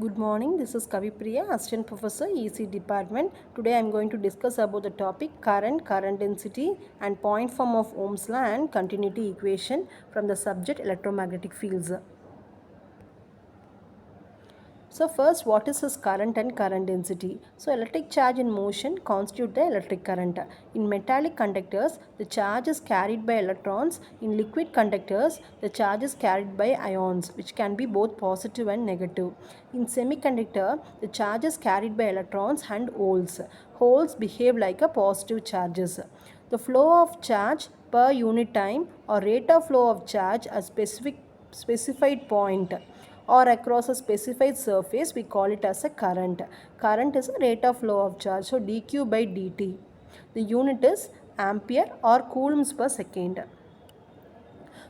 Good morning, this is Kavipriya, Assistant Professor, EC Department. Today I am going to discuss about the topic current density and point form of Ohm's law and continuity equation from the subject electromagnetic fields. So first, what is this current and current density? So electric charge in motion constitute the electric current. In metallic conductors, the charge is carried by electrons. In liquid conductors, the charge is carried by ions, which can be both positive and negative. In semiconductor, the charge is carried by electrons and holes. Holes behave like a positive charges. The flow of charge per unit time or rate of flow of charge at specified point or across a specified surface, we call it as a current. Current is a rate of flow of charge, so dq by dt. The unit is ampere or coulombs per second.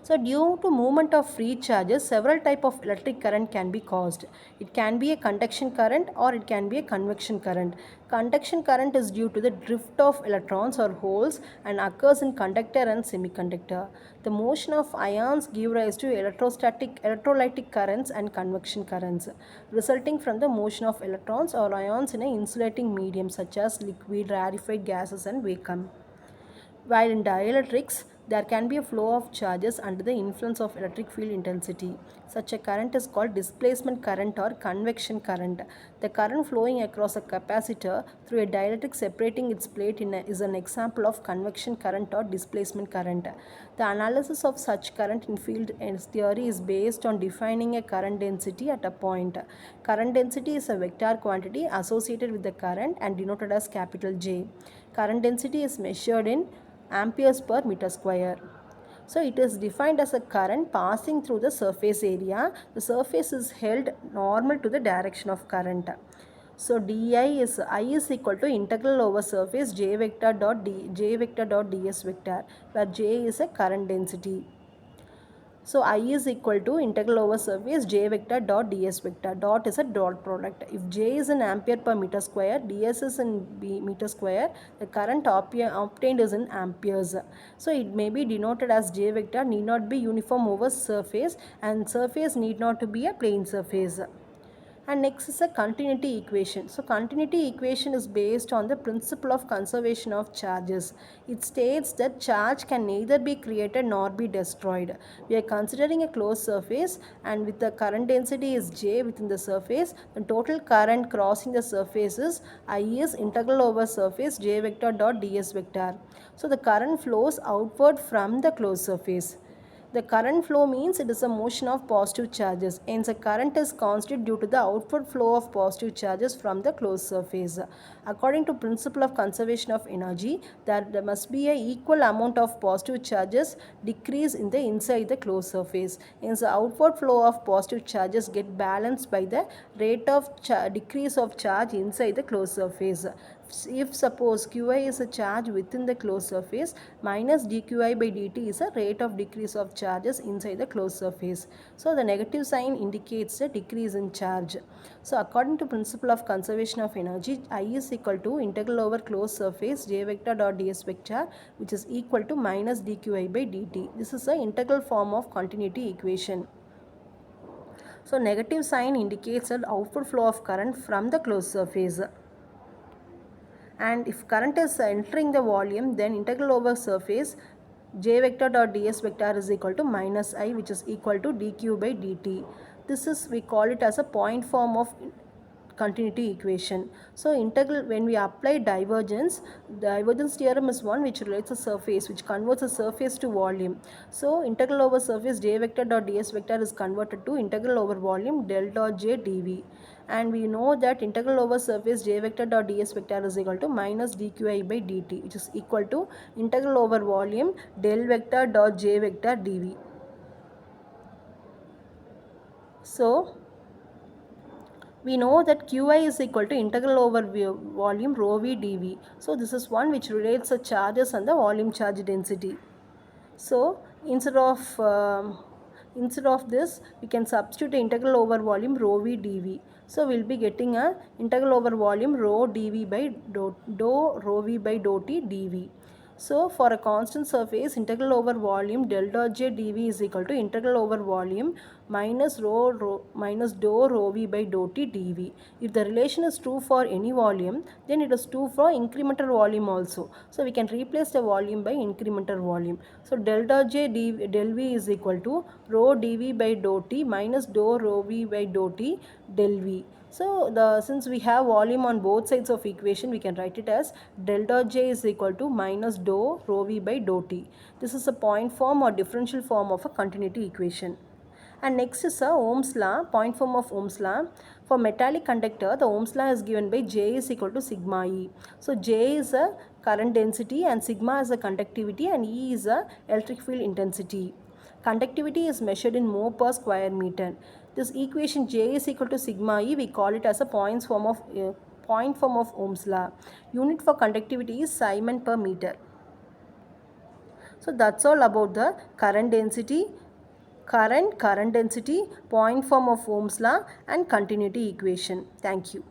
So due to movement of free charges, several type of electric current can be caused. It can be a conduction current or it can be a convection current. Conduction current is due to the drift of electrons or holes and occurs in conductor and semiconductor. The motion of ions give rise to electrolytic currents and convection currents, resulting from the motion of electrons or ions in an insulating medium such as liquid, rarefied gases and vacuum. While in dielectrics, there can be a flow of charges under the influence of electric field intensity. Such a current is called displacement current or convection current. The current flowing across a capacitor through a dielectric separating its plate is an example of convection current or displacement current. The analysis of such current in field theory is based on defining a current density at a point. Current density is a vector quantity associated with the current and denoted as capital J. Current density is measured in amperes per meter square. So it is defined as a current passing through the surface area. The surface is held normal to the direction of current. So I is equal to integral over surface j vector dot ds vector, where j is a current density. So I is equal to integral over surface j vector dot ds vector. Dot is a dot product. If j is in ampere per meter square, ds is in meter square, the current obtained is in amperes. So it may be denoted as j vector need not be uniform over surface and surface need not to be a plane surface. And next is a continuity equation. So continuity equation is based on the principle of conservation of charges. It states that charge can neither be created nor be destroyed. We are considering a closed surface and with the current density is J within the surface, the total current crossing the surface is I is integral over surface J vector dot ds vector. So the current flows outward from the closed surface. The current flow means it is a motion of positive charges. Hence, a current is constant due to the outward flow of positive charges from the closed surface. According to principle of conservation of energy, there must be an equal amount of positive charges decrease in the inside the closed surface. Hence, the outward flow of positive charges get balanced by the rate of decrease of charge inside the closed surface. If suppose Qi is a charge within the closed surface, minus dQi by dt is a rate of decrease of charges inside the closed surface. So the negative sign indicates a decrease in charge. So according to principle of conservation of energy, I is equal to integral over closed surface j vector dot ds vector, which is equal to minus dQi by dt. This is an integral form of continuity equation. So negative sign indicates an outward flow of current from the closed surface. And if current is entering the volume, then integral over surface j vector dot ds vector is equal to minus I, which is equal to dq by dt. This is, we call it as a point form of continuity equation. So integral, when we apply divergence theorem is one which relates a surface, which converts a surface to volume. So integral over surface j vector dot ds vector is converted to integral over volume del dot j dv. And we know that integral over surface j vector dot ds vector is equal to minus dqi by dt, which is equal to integral over volume del vector dot j vector dv. So we know that Qi is equal to integral over volume rho v dv. So this is one which relates the charges and the volume charge density. So instead of this, we can substitute the integral over volume rho v dv. So we'll be getting a integral over volume rho dv by dou rho v by dou t dv. So for a constant surface, integral over volume del dot j dv is equal to integral over volume minus dou rho v by dou t dv. If the relation is true for any volume, then it is true for incremental volume also. So we can replace the volume by incremental volume. So delta j del v is equal to rho dv by dou t minus dou rho v by dou t del v. So since we have volume on both sides of equation, we can write it as delta j is equal to minus dou rho v by dou t. This is a point form or differential form of a continuity equation. And next is Ohm's law, point form of Ohm's law. For metallic conductor, the Ohm's law is given by J is equal to sigma E. So J is a current density and sigma is a conductivity and E is a electric field intensity. Conductivity is measured in mho per square meter. This equation J is equal to sigma E, we call it as a point form of Ohm's law. Unit for conductivity is Simon per meter. So that's all about the current density, current density, point form of Ohm's law and continuity equation. Thank you.